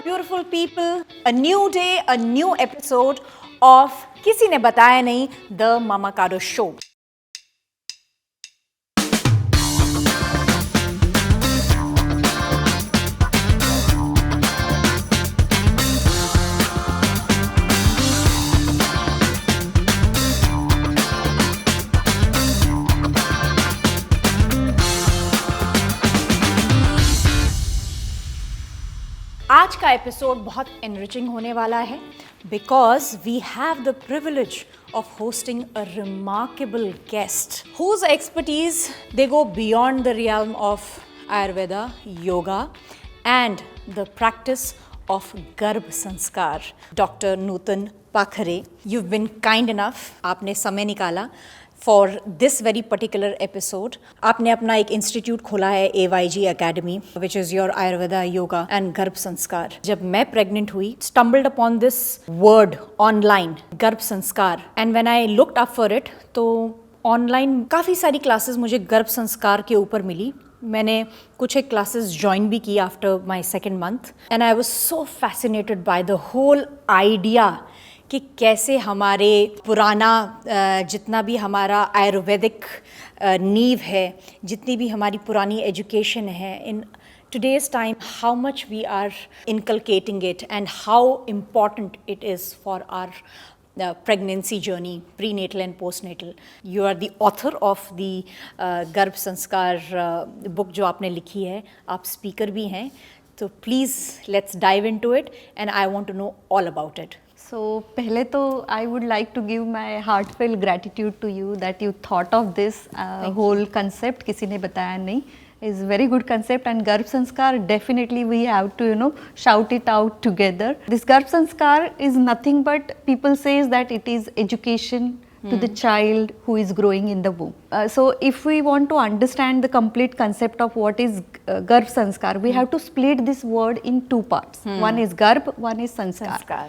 beautiful people. A new day, a new episode of किसी ने बताया नहीं, The Mama Karo Show. आज का एपिसोड बहुत एनरिचिंग होने वाला है because we have the privilege of hosting a remarkable guest whose expertise they go beyond the realm of Ayurveda, yoga and the practice of Garbh Sanskar. Doctor नूतन पाखरे, you've been kind enough, आपने समय निकाला for this very particular episode. आपने अपना एक institute खोला है AYG academy which is your Ayurveda, yoga and गर्भ संस्कार. जब मैं प्रेग्नेंट हुई, stumbled upon this word online, गर्भ संस्कार, and when I looked up for it, तो ऑनलाइन काफ़ी सारी क्लासेस मुझे गर्भ संस्कार के ऊपर मिली. मैंने कुछ एक क्लासेस ज्वाइन भी की after my second month and I was so fascinated by the whole idea कि कैसे हमारे पुराना जितना भी हमारा आयुर्वेदिक नींव है, जितनी भी हमारी पुरानी एजुकेशन है, इन today's time how much we are inculcating it and how important it is for our pregnancy journey, prenatal and postnatal. You are the author of the गर्भ संस्कार book जो आपने लिखी है. आप speaker भी हैं, तो please let's dive into it and I want to know all about it. So पहले तो I would like to give my heartfelt gratitude to you that you thought of this whole concept. किसी ने बताया नहीं, is very good concept, and गर्भ संस्कार definitely we have to shout it out together. This गर्भ संस्कार is nothing but people says that it is education to the child who is growing in the womb. So if we want to understand the complete concept of what is Garbh Sanskar, we have to split this word in two parts. One is Garbh, one is Sanskar.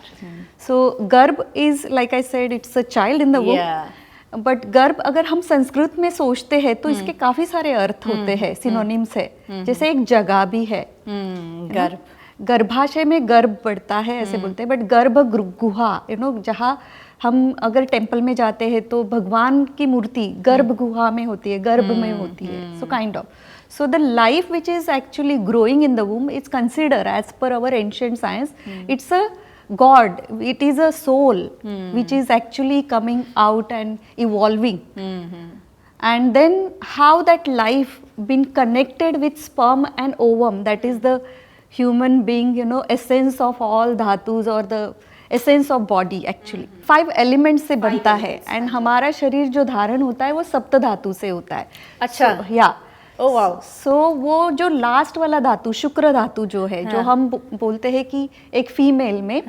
So Garbh is, like I said, it's a child in the womb. Yeah. But गर्भ अगर हम संस्कृत में सोचते हैं तो इसके काफी सारे अर्थ होते हैं, सिनोनिम्स है. जैसे एक जगह भी है, गर्भ, गर्भाशय में गर्भ पड़ता है ऐसे बोलते हैं, बट गर्भ गुहा, जहाँ हम अगर टेम्पल में जाते हैं तो भगवान की मूर्ति गर्भ गुहा में होती है, गर्भ में होती है. So kind of, so the life which is actually growing in the womb is considered as per our ancient science, it's a god, it is a soul which is actually coming out and evolving. And then how that life been connected with sperm and ovum, that is the human being, essence of all dhatus or the essence of body actually. 5 elements से बनता है and हमारा शरीर जो धारण होता है वो सप्त धातु से होता है. अच्छा. या ओह वाओ. सो वो जो लास्ट वाला धातु, शुक्र धातु जो है, जो हम बोलते हैं कि एक फीमेल में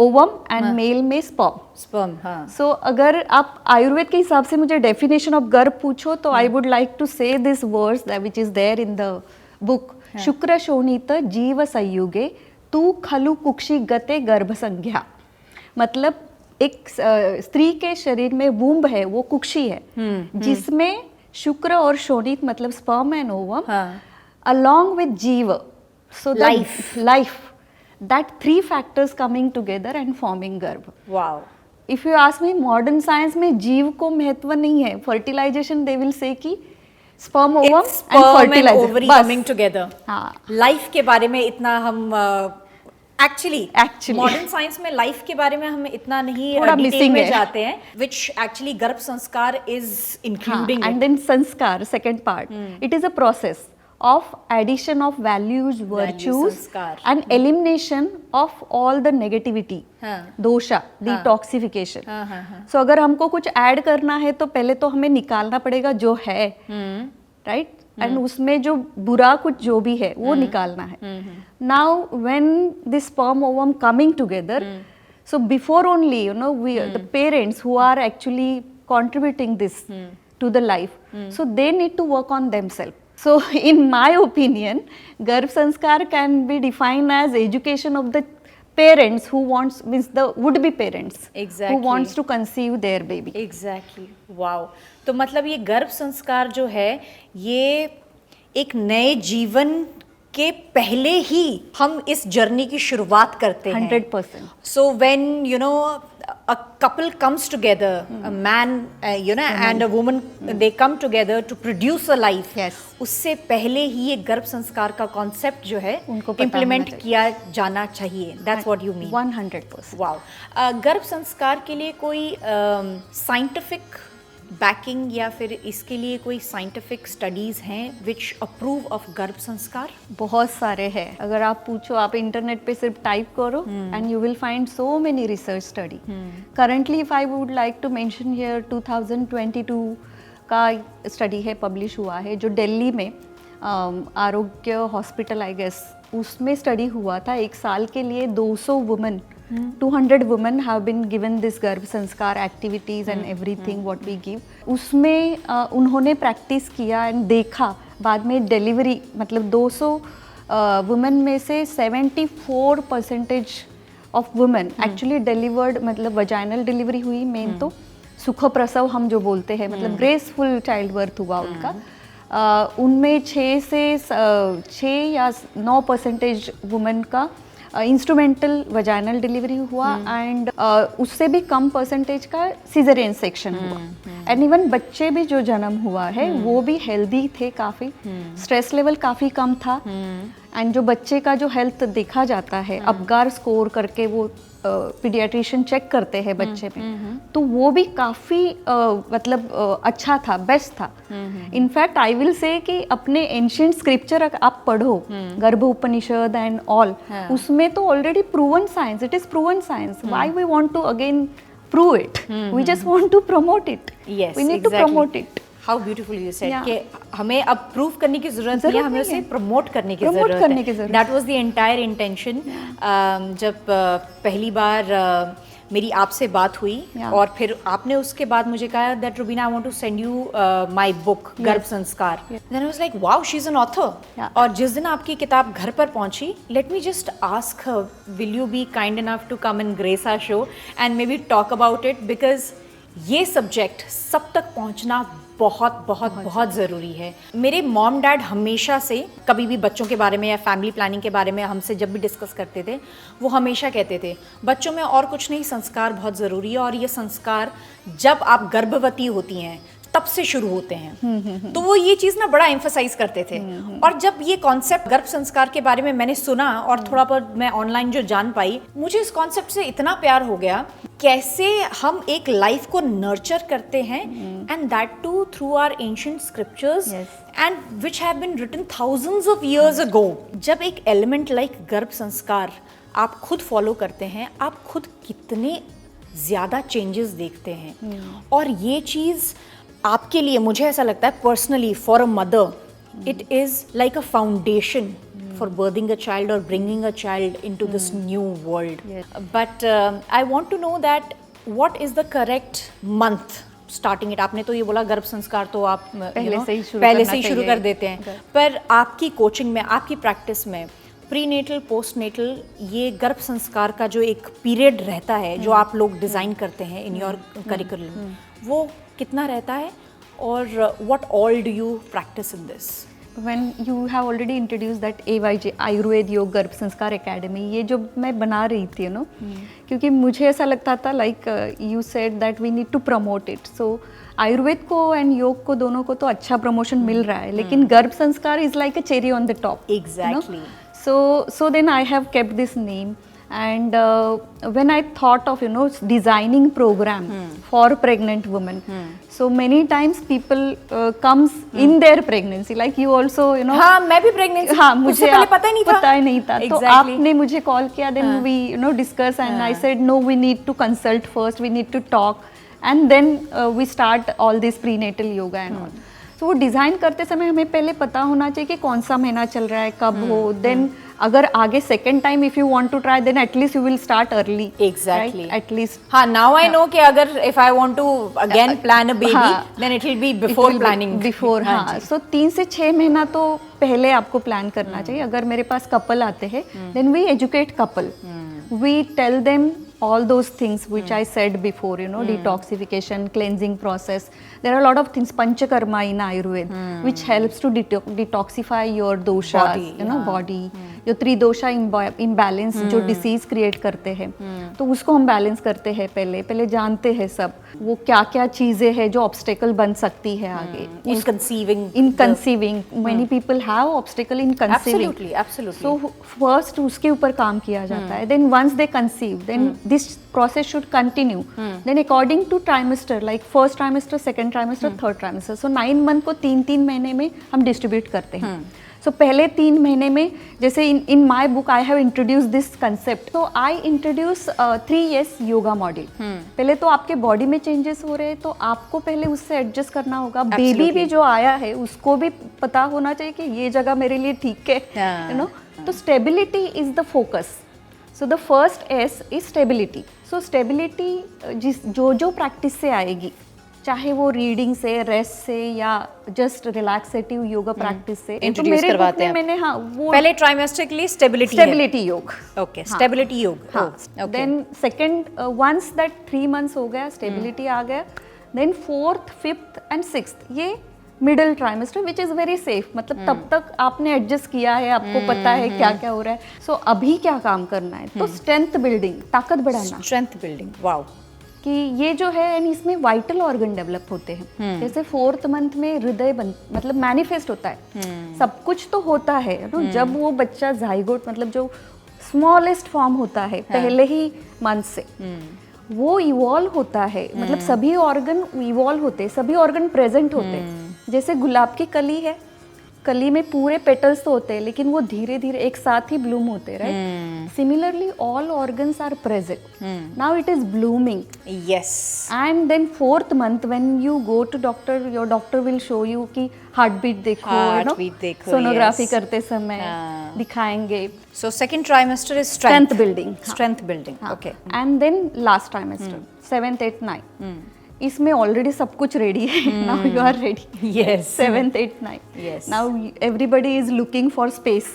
ओवम एंड मेल में स्पर्म. सो अगर आप आयुर्वेद के हिसाब से मुझे डेफिनेशन ऑफ गर्भ पूछो तो I would like to say this words which is there in the book. Shukra shonit जीव संयुगे तू खलु कुक्षी गते गर्भ संज्ञा. मतलब एक स्त्री के शरीर में वूम्ब है, वो कुक्षी है, जिसमें शुक्र और शोणित मतलब sperm and ovum along with जीव, so life, that 3 factors coming together and forming गर्भ. Wow. If you ask me, modern science में जीव को महत्व नहीं है. Fertilization they will say कि sperm, ovum and fertilizer, ovary coming together. हाँ. Life के बारे में इतना हम एक्चुअली मॉडर्न साइंस में लाइफ के बारे में हम इतना नहीं डिटेल में जाते हैं, which actually गर्भ संस्कार is including. And then संस्कार, second part, it is a process of addition of values, virtues and elimination of all the negativity, dosha, detoxification. So अगर हमको कुछ ऐड करना है तो पहले तो हमें निकालना पड़ेगा जो है, right? एंड उसमें जो बुरा कुछ जो भी है वो निकालना है. Now when this sperm ovum coming together, so before only we the parents who are actually contributing this to the life, so they need to work on themselves. So in my opinion, गर्भ संस्कार can be defined as education of the parents who wants, means the would be parents, exactly, who wants to conceive their baby. Exactly. Wow. तो मतलब ये गर्भ संस्कार जो है ये एक नए जीवन के पहले ही हम इस जर्नी की शुरुआत करते हैं। 100%. So when a couple comes together, a man and a woman, they come together to produce a life. Yes. उससे पहले ही ये गर्भ संस्कार का कॉन्सेप्ट जो है उनको पता इम्प्लीमेंट होना चाहिए। किया जाना चाहिए। That's what you mean. 100%. Wow. गर्भ संस्कार के लिए कोई साइंटिफिक बैकिंग या फिर इसके लिए कोई साइंटिफिक स्टडीज हैं विच अप्रूव ऑफ गर्भ संस्कार? बहुत सारे हैं। अगर आप पूछो, आप इंटरनेट पे सिर्फ टाइप करो and you will find so many research study. Currently if I would like to mention here 2022 का स्टडी है, पब्लिश हुआ है, जो दिल्ली में आरोग्य हॉस्पिटल आई गेस उसमें स्टडी हुआ था। एक साल के लिए 200 women 200 women have been given this गर्भ संस्कार activities and everything what we give। उसमें उन्होंने प्रैक्टिस किया एंड देखा बाद में डिलीवरी, मतलब 200 वुमेन में से 74% ऑफ वुमेन एक्चुअली डिलीवर्ड, मतलब वजाइनल डिलीवरी हुई मेन तो, सुख प्रसव हम जो बोलते हैं, मतलब ग्रेसफुल चाइल्ड बर्थ हुआ उनका। उनमें 6 या 9% वुमेन का इंस्ट्रूमेंटल वजाइनल डिलीवरी हुआ एंड उससे भी कम परसेंटेज का सीजरियन सेक्शन हुआ। एंड इवन बच्चे भी जो जन्म हुआ है वो भी हेल्दी थे, काफ़ी स्ट्रेस लेवल काफ़ी कम था। एंड जो बच्चे का जो हेल्थ देखा जाता है, अपगार स्कोर करके वो पीडियाट्रिशियन चेक करते हैं बच्चे में, तो वो भी काफ़ी मतलब अच्छा था, बेस्ट था। इनफैक्ट आई विल से कि अपने एंशियंट स्क्रिप्चर आप पढ़ो, गर्भ उपनिषद एंड ऑल, उसमें तो already proven science, it is proven science. Why we want to again prove it? We just want to promote it. We need to promote it. How beautiful you said कि हमें अब prove करने की जरूरत नहीं है, हमें उसे प्रमोट करने की जरूरत है। That was the entire intention. जब पहली बार मेरी आपसे बात हुई और फिर आपने उसके बाद मुझे कहा that Rubina I want to send you my book Garbh Sanskar. Then I was like wow, she is an author. और जिस दिन आपकी किताब घर पर पहुंची, let me just ask her, will you be kind enough to come and grace our show and maybe talk about it, because ये subject सब तक पहुंचना बहुत बहुत बहुत ज़रूरी है। मेरे मॉम डैड हमेशा से कभी भी बच्चों के बारे में या फैमिली प्लानिंग के बारे में हमसे जब भी डिस्कस करते थे, वो हमेशा कहते थे बच्चों में और कुछ नहीं, संस्कार बहुत ज़रूरी है। और ये संस्कार जब आप गर्भवती होती हैं तब से शुरू होते हैं। तो वो ये चीज़ ना बड़ा एम्फसाइज करते थे। और जब ये कॉन्सेप्ट गर्भ संस्कार के बारे में मैंने सुना और थोड़ा बहुत मैं ऑनलाइन जो जान पाई, मुझे इस कॉन्सेप्ट से इतना प्यार हो गया, कैसे हम एक लाइफ को नर्चर करते हैं and that too through our ancient scriptures and which have been written thousands of years ago. जब एक एलिमेंट लाइक गर्भ संस्कार आप खुद फॉलो करते हैं, आप खुद कितने ज़्यादा चेंजेस देखते हैं। और ये चीज़ आपके लिए, मुझे ऐसा लगता है personally, for a mother it is like a foundation for birthing a child or bringing a child into this new world. But I want to know that what is the correct month starting it? आपने तो ये बोला गर्भ संस्कार तो आप पहले से ही शुरू कर देते हैं, पर आपकी कोचिंग में, आपकी प्रैक्टिस में प्रीनेटल, पोस्टनेटल, ये गर्भ संस्कार का जो एक पीरियड रहता है जो आप लोग डिज़ाइन करते हैं इन योर करिकुलम, वो कितना रहता है और what all do you practice in this? When you have already introduced that AYJ Ayurveda योग गर्भ संस्कार एकेडमी, ये जो मैं बना रही थी नो, क्योंकि मुझे ऐसा लगता था like you said that we need to promote it. So Ayurveda को एंड योग को दोनों को तो अच्छा प्रमोशन मिल रहा है, लेकिन गर्भ sanskar is like a cherry on the top. Exactly. So then I have kept this name, and when I thought of designing program for pregnant women, so many times people comes in their pregnancy, like you also हाँ, मैं भी pregnancy, हाँ, मुझे पहले पता ही नहीं था। तो आपने मुझे कॉल किया, then we discuss, and I said no, we need to consult first, we need to talk, and then we start all this prenatal yoga and all. तो वो डिज़ाइन करते समय हमें पहले पता होना चाहिए कि कौन सा महीना चल रहा है, कब हो, देन अगर आगे second time if you want to try, then at least you will start early. Exactly, at least. हाँ, नाउ आई नो कि अगर if I want to again plan a baby, then it will be before planning. Before, हाँ। So 3 से 6 महीना तो पहले आपको plan करना चाहिए। अगर मेरे पास कपल आते हैं, then we educate couple, we tell them all those things which I said before, detoxification, cleansing process. There are a lot of things, panchakarma in Ayurveda, which helps to detoxify your doshas, body. जो त्रिदोषा imbalance जो disease create करते हैं, तो उसको हम balance करते हैं, पहले जानते हैं सब वो क्या क्या चीजें हैं जो ऑब्स्टेकल बन सकती है आगे in conceiving many people have obstacle in conceiving, so first उसके ऊपर काम किया जाता है. Then once they conceive, then this process should continue. Then according to trimester, like first trimester, second trimester, third trimester, so 9 month को 3-3 महीने में हम डिस्ट्रीब्यूट करते हैं. सो पहले 3 महीने में, जैसे in my book I have introduce this concept, तो I introduce 3S yoga module. पहले तो आपके बॉडी में चेंजेस हो रहे हैं, तो आपको पहले उससे एडजस्ट करना होगा. बेबी भी जो आया है उसको भी पता होना चाहिए कि ये जगह मेरे लिए ठीक है, तो stability is the focus. So the first S is stability. So stability जो प्रैक्टिस से आएगी, चाहे वो रीडिंग से, रेस्ट से, या जस्ट रिलैक्सेटिव योगा प्रैक्टिस से, तो मेरे बुक में मैंने वो पहले ट्राइमेस्टर के लिए stability yoga. Okay, stability yoga. Then second, once that 3 months हो गया, स्टेबिलिटी आ गया, then 4th, 5th and 6th ये middle trimester which is very safe. मतलब तब तक आपने एडजस्ट किया है, आपको पता है क्या क्या हो रहा है. सो अभी क्या काम करना है, तो स्ट्रेंथ बिल्डिंग, ताकत बढ़ाना. Strength building, wow. कि ये जो है, एंड इसमें वाइटल ऑर्गन डेवलप होते हैं. जैसे 4th मंथ में हृदय मतलब मैनिफेस्ट होता है. सब कुछ तो होता है जब वो बच्चा जाइगोट, मतलब जो स्मॉलेस्ट फॉर्म होता है पहले ही मंथ से, वो इवॉल्व होता है. मतलब सभी ऑर्गन इवॉल्व होते हैं, सभी ऑर्गन प्रेजेंट होते हैं. जैसे गुलाब की कली है, कली में पूरे पेटल्स तो होते हैं, लेकिन वो धीरे धीरे एक साथ ही ब्लूम होते हैं, right. Similarly all organs are present. Now it is blooming. Yes. And then 4th month when you go to doctor, your doctor will show you कि हार्ट बीट देखो, सोनोग्राफी करते समय दिखाएंगे. So second trimester is strength building. Okay. And then last trimester 7th, 8th, 9th, इसमें already सब कुछ ready है. Now you are ready. Yes. 7th, 8th, 9th. Now everybody is looking for space.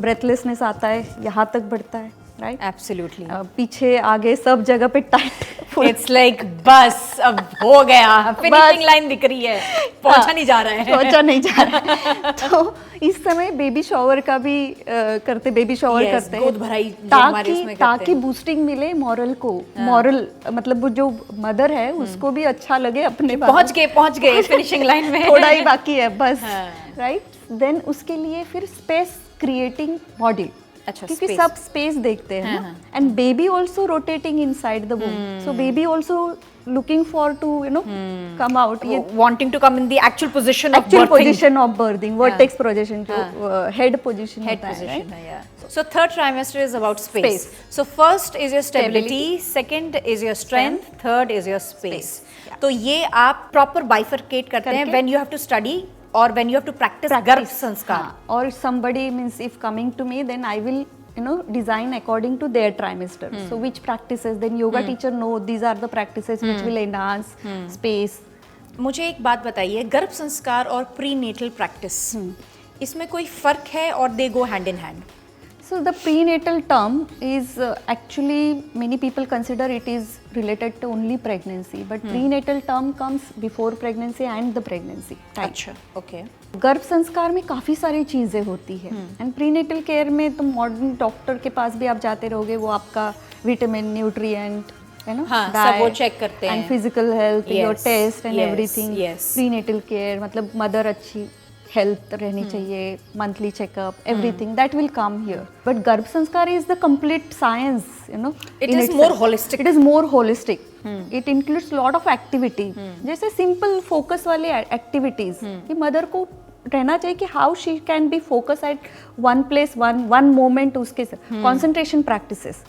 Breathlessness आता है, यहाँ तक बढ़ता है, राइट. एब्सोल्युटली. पीछे आगे सब जगह पे टाइट. इट्स लाइक बस अब हो गया, फिनिशिंग लाइन दिख रही है, पहुंचा नहीं जा रहा है. तो इस समय बेबी शॉवर का भी करते, बेबी शॉवर करते हैं ताकि बूस्टिंग मिले मॉरल को. मॉरल मतलब वो जो मदर है उसको भी अच्छा लगे, अपने पहुंच गए फिनिशिंग लाइन में, थोड़ा ही बाकी है बस, राइट. देन उसके लिए फिर स्पेस क्रिएटिंग मॉड्यूल. अच्छा, क्योंकि सब स्पेस देखते हैं ना. And baby also rotating inside the womb, so baby also looking for to come out, ये wanting to come in the actual position of birthing, vertex position जो हेड पोजीशन होता है. So third trimester is about space. So first is your stability, second is your strength, third is your space. तो ये आप proper bifurcate करते हैं when you have to study or when you have to practice गर्भ संस्कार. Or somebody means if coming to me, then I will design according to their trimester. So which practices, then yoga teacher know these are the practices which will enhance space. मुझे एक बात बताइए, गर्भ संस्कार और prenatal practice, इसमें कोई फर्क है और they go hand in hand? So the prenatal term is actually many people consider it is related to only pregnancy, but prenatal term comes before pregnancy and the pregnancy. अच्छा, okay. गर्भ संस्कार में काफ़ी सारी चीज़ें होती है. एंड प्रीनेटल केयर में तो मॉडर्न डॉक्टर के पास भी आप जाते रहोगे, वो आपका विटामिन, न्यूट्रिएंट, है ना, सब वो चेक करते हैं, and physical health, your test and everything. Prenatal care मतलब मदर अच्छी हेल्थ रहनी चाहिए, monthly checkup, everything that will come here. But garbh sanskar is the complete science, it is more holistic. It includes lot of activity. जैसे simple focus वाले activities कि mother को रहना चाहिए कि how she can be focus at one place, one moment, उसके concentration practices.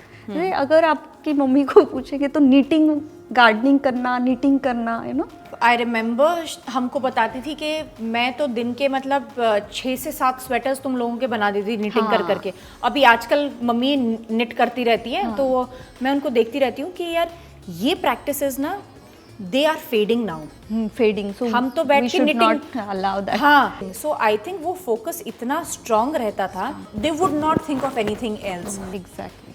अगर आपकी मम्मी को पूछेंगे तो नीटिंग, गार्डनिंग करना, आई रिमेम्बर हमको बताती थी कि मैं तो दिन के मतलब 6 से 7 स्वेटर्स तुम लोगों के बना देती थी निटिंग कर करके. अभी आजकल मम्मी निट करती रहती है, तो मैं उनको देखती रहती हूँ कि यार ये प्रैक्टिसेस ना they are fading now. Fading, so हम तो बैठ के निटिंग अलाउ दैट. हाँ, सो आई थिंक वो फोकस इतना स्ट्रांग रहता था, they would not think of anything else. Exactly.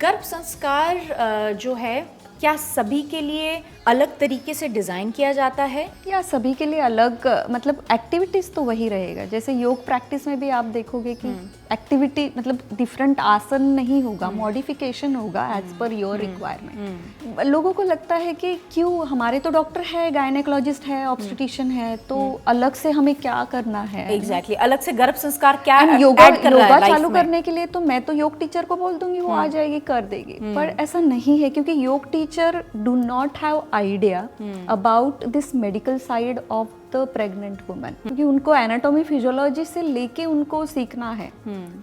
Garbh Sanskar जो है क्या सभी के लिए अलग तरीके से डिजाइन किया जाता है? या सभी के लिए अलग, मतलब एक्टिविटीज तो वही रहेगा। जैसे योग प्रैक्टिस में भी आप देखोगे कि एक्टिविटी मतलब डिफरेंट आसन नहीं होगा, मॉडिफिकेशन होगा एज पर योर रिक्वायरमेंट। लोगों को लगता है कि क्यों, हमारे तो डॉक्टर है, गायनेकोलॉजिस्ट है, ऑब्स्टेट्रिशियन है, तो अलग से हमें क्या करना है? एग्जैक्टली अलग से गर्भ संस्कार क्या योगा ऐड कर रहा है लाइफ चालू में? करने के लिए तो मैं तो योग टीचर को बोल दूंगी, वो आ जाएगी, कर देगी। पर ऐसा नहीं है, क्योंकि योग teacher do not have idea about this medical side of the pregnant woman, क्योंकि उनको एनाटॉमी फिजियोलॉजी से लेके उनको सीखना है।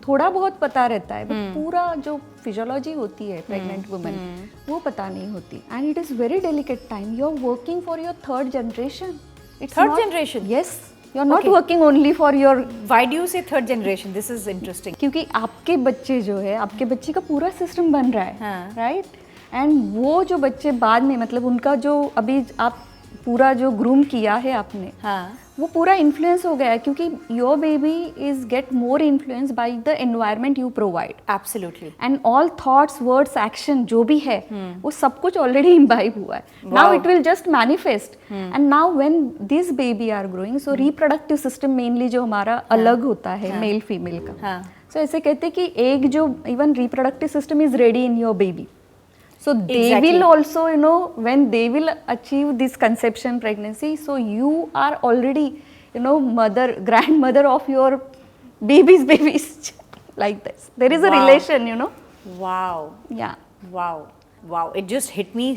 थोड़ा बहुत पता रहता है, बट पूरा जो फिजियोलॉजी होती है प्रेग्नेंट वुमन वो पता नहीं होती। And it is very delicate time. You are working for your third generation. Third generation? Yes, you are not Okay. working only for your Why do you say third generation? This is interesting. क्योंकि आपके बच्चे जो है, आपके बच्चे का पूरा system बन रहा है, हाँ. राइट? एंड वो जो बच्चे बाद में, मतलब उनका जो अभी आप पूरा जो ग्रूम किया है आपने, हाँ. वो पूरा इन्फ्लुएंस हो गया है, क्योंकि your baby is get more influence by the environment you provide. Absolutely. And all thoughts, words, action जो भी है वो सब कुछ ऑलरेडी इम्बाइब हुआ है। Now it will just manifest. And now when this baby are growing, so reproductive system mainly जो हमारा अलग होता है मेल फीमेल का। हाँ. सो ऐसे कहते हैं कि एक जो even reproductive system is ready in your baby, so they Exactly. will also, you know, when they will achieve this conception pregnancy, so you are already, you know, mother, grandmother of your babies like this. There is a Wow. relation, you know. Wow. Yeah. Wow. Wow. It just hit me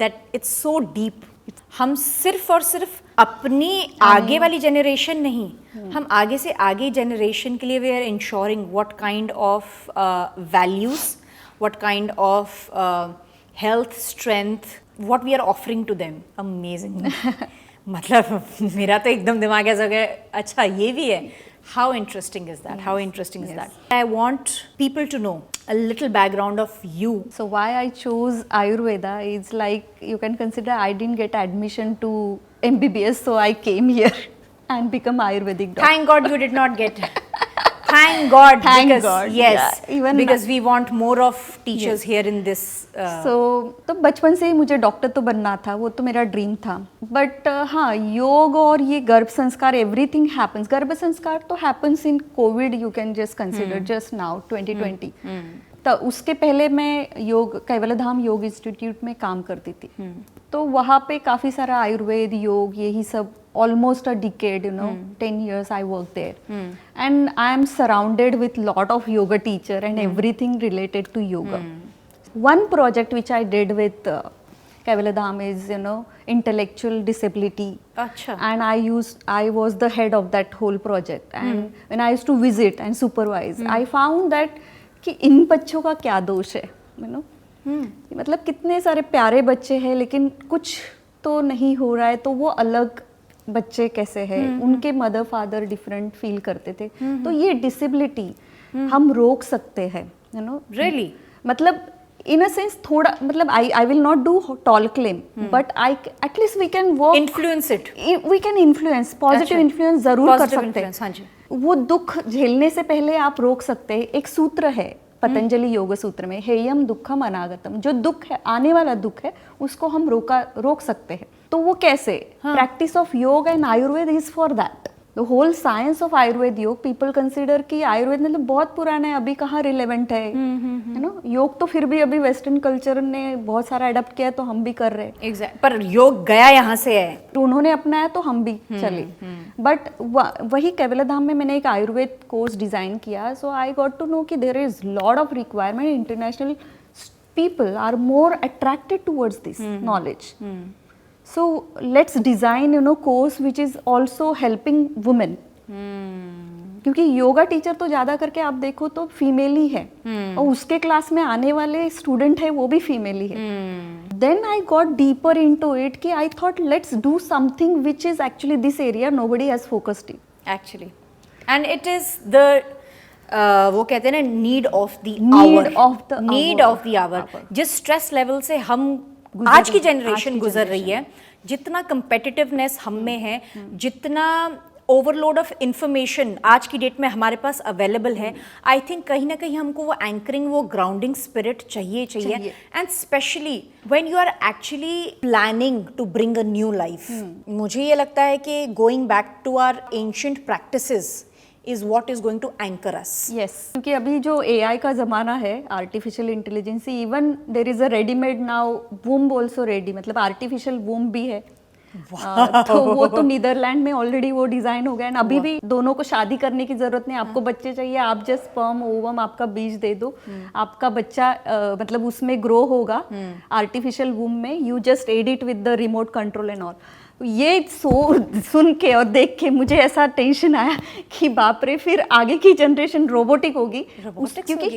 that it's so deep. हम सिर्फ और सिर्फ अपनी आगे वाली generation नहीं, हम आगे से आगे जनरेशन के लिए we are ensuring what kind of values, what kind of health, strength, what we are offering to them. Amazing. मतलब मेरा तो एकदम दिमाग ऐसा गया, अच्छा ये भी है. How interesting is that? How interesting is that? I want people to know a little background of you. So why I chose Ayurveda is like, you can consider I didn't get admission to MBBS, so I came here and become Ayurvedic doctor. Thank God you did not get it. Thank God. Thank because, God, Yes. yeah, even because we want more of teachers here in this. तो बचपन से ही मुझे doctor तो बनना था, वो तो मेरा ड्रीम था। बट हाँ, योग और ये गर्भ संस्कार, एवरीथिंग हैपन्स। गर्भ संस्कार तो happens in Covid, you can just consider just now 2020। तो उसके पहले मैं योग कैवलधाम योग इंस्टीट्यूट में काम करती थी। तो वहाँ पे काफ़ी सारा आयुर्वेद, योग, यही सब almost a decade, you know, 10 years I worked there. And I am surrounded with lot of yoga teacher and everything related to yoga. One project which I did with Kaivaladham is, you know, intellectual disability. Acha. And I was the head of that whole project. And when I used to visit and supervise, I found that कि इन बच्चों का क्या दोष है, you know? मतलब कितने सारे प्यारे बच्चे हैं, लेकिन कुछ तो नहीं हो रहा है, तो वो अलग बच्चे कैसे हैं, उनके मदर फादर डिफरेंट फील करते थे। तो ये डिसेबिलिटी हम रोक सकते हैं, यू नो। Really? मतलब इन अ सेंस थोड़ा, मतलब I will not do tall claim, but I at least we can work, Influence it. We can influence, positive influence जरूर कर Positive सकते influence, हाँ जी. हैं। वो दुख झेलने से पहले आप रोक सकते हैं। एक सूत्र है पतंजलि योग सूत्र में, हेयम दुखम अनागतम, जो दुख है, आने वाला दुख है, उसको हम रोक सकते हैं। तो वो कैसे? Practice of yoga and Ayurveda is for that. The whole science of Ayurveda yoga, people consider कि आयुर्वेद मतलब बहुत पुराना है, अभी कहाँ रिलेवेंट है, यू नो। योग तो फिर भी अभी वेस्टर्न कल्चर ने बहुत सारा अडॉप्ट किया, तो हम भी कर रहे हैं। Exactly. पर योग गया यहाँ से है. तो उन्होंने अपनाया तो हम भी चले। बट वही कैवलधाम में मैंने एक आयुर्वेद कोर्स डिजाइन किया, so I got to know कि there is lot of requirement, international people are more attracted towards this knowledge. So let's design, you know, course which is also helping women. क्योंकि yoga teacher तो ज्यादा करके आप देखो तो female ही है, और उसके क्लास में आने वाले स्टूडेंट है वो भी फीमेल ही है। Then I got deeper into it कि I thought let's do something which is actually this area nobody has focused in. Actually, and it is the वो कहते हैं ना, need of the hour. Need of the hour. जिस stress level से हम आज की जनरेशन गुजर रही है, जितना कंपेटिटिवनेस हम में है, जितना ओवरलोड ऑफ इंफॉर्मेशन आज की डेट में हमारे पास अवेलेबल है, आई थिंक कहीं ना कहीं हमको वो एंकरिंग, वो ग्राउंडिंग स्पिरिट चाहिए and specially when you are actually planning to bring a new life. मुझे ये लगता है कि going back to our ancient practices is what is going to anchor us. Yes, क्योंकि अभी जो AI का ज़माना है, artificial intelligence, even there is a readymade now womb also ready, मतलब आर्टिफिशियल वूम्ब भी है। तो वो तो नीदरलैंड में ऑलरेडी वो डिज़ाइन हो गया है। अभी भी दोनों को शादी करने की ज़रूरत नहीं, आपको बच्चे चाहिए, आप जस्ट स्पर्म ओवम आपका बीज दे दो, आपका बच्चा मतलब उसमें ग्रो होगा आर्टिफिशियल वूम्ब में, you just add it with the remote control and all. ये सुन के और देख के मुझे ऐसा टेंशन आया कि बाप रे, फिर आगे की जनरेशन रोबोटिक होगी, क्योंकि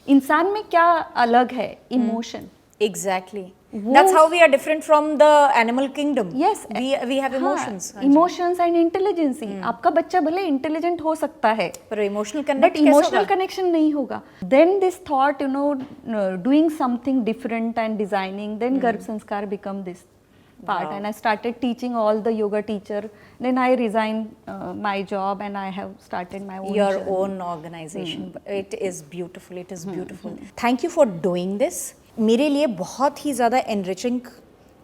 इंसान में क्या अलग है, emotion. Exactly. That's how we are different from the animal kingdom. Yes, we have emotions. Emotions and intelligence. आपका बच्चा भले इंटेलिजेंट हो सकता है, पर emotional connect but emotional connection नहीं होगा। Then this thought, you know, doing something different and designing, then Garb Sanskar become this part. And I started teaching all the yoga teacher. Then I resigned my job and I have started my own your journey. own organization. It is beautiful. It is beautiful. Thank you for doing this. मेरे लिए बहुत ही ज़्यादा enriching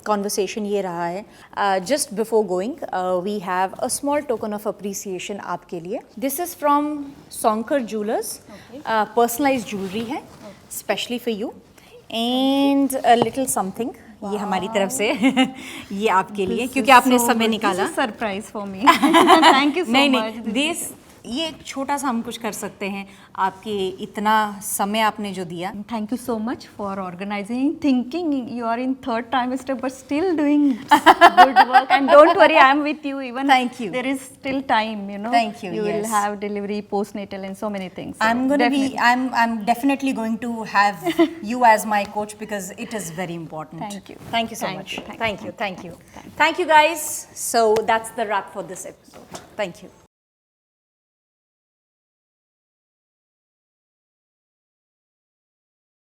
conversation ये रहा है। Just before going we have a small token of appreciation आपके लिए। This is from Sonkar jewellers, personalised jewellery है specially for you, and a little something ये हमारी तरफ से ये आपके लिए, क्योंकि आपने समय निकाला। Surprise for me, thank you so much. This ये एक छोटा सा हम कुछ कर सकते हैं, आपके इतना समय आपने जो दिया। Thank you so much for organizing, thinking you are in third trimester but still doing good work, and don't worry, I am with you even. Thank you. There is still time, you know. Thank you. You will yes. have delivery, postnatal, and so many things. So I'm going to be. definitely. I'm definitely going to have you as my coach because it is very important. Thank you. Thank you so Thank much. you. Thank you. Thank you. Thank you, guys. So that's the wrap for this episode. Thank you.